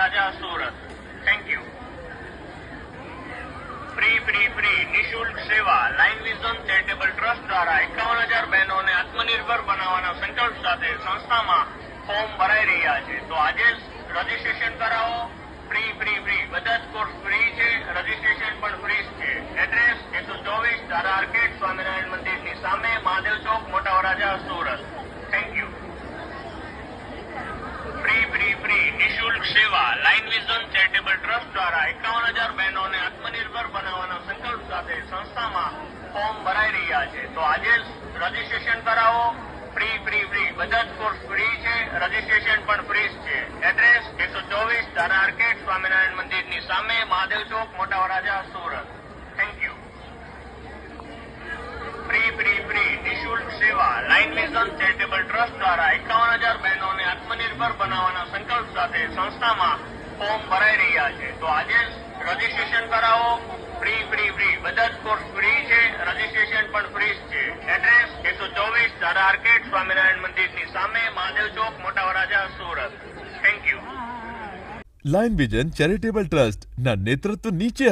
વરાજા Surat. Thank you. Free નિઃશુલ્ક સેવા line vision charitable trust દ્વારા 51,000 બહેનોને આત્મનિર્ભર બનાવવાના સંકલ્પ સાથે સંસ્થામાં ફોર્મ ભરાઈ રહ્યા છે. તો આજે જ રજીસ્ટ્રેશન કરાવો. ફ્રી બધા જ કોર્સ ફ્રી છે, રજીસ્ટ્રેશન પણ ફ્રી છે. એડ્રેસ 124 તારા આર્કેડ, સ્વામિનારાયણ મંદિરની સામે, Mahadev Chowk, Mota Varachha Surat. Thank you. Free નિઃશુલ્ક સેવા લાઇન વિઝન ચેરિટેબલ ટ્રસ્ટ દ્વારા 51,000 બહેનોને આત્મનિર્ભર બનાવવાના સંકલ્પ સાથે સંસ્થામાં ફોર્મ ભરાઈ રહ્યા છે. તો આજે જ રજીસ્ટ્રેશન કરાવો. ફ્રી બધા જ કોર્સ ફ્રી છે, રજીસ્ટ્રેશન પણ ફ્રી છે. એડ્રેસ 124 તારા આર્કેડ, સ્વામિનારાયણ મંદિરની સામે, Mahadev Chowk, Mota Varachha Surat. Thank you. Free નિઃશુલ્ક સેવા લાઇન વિઝન ચેરિટેબલ ટ્રસ્ટ દ્વારા 51,000 બહેનોને આત્મનિર્ભર બનાવવાના સંકલ્પ સાથે સંસ્થામાં ફોર્મ ભરાઈ રહ્યા છે. તો આજે જ રજીસ્ટ્રેશન કરાવો. ફ્રી બધા જ કોર્સ ફ્રી છે, રજીસ્ટ્રેશન પણ ફ્રી છે. એડ્રેસ 124 તારા આર્કેડ, સ્વામિનારાયણ મંદિરની સામે, Mahadev Chowk, Mota Varachha Surat. Thank you. Line vision charitable trust ના નેતૃત્વ નીચે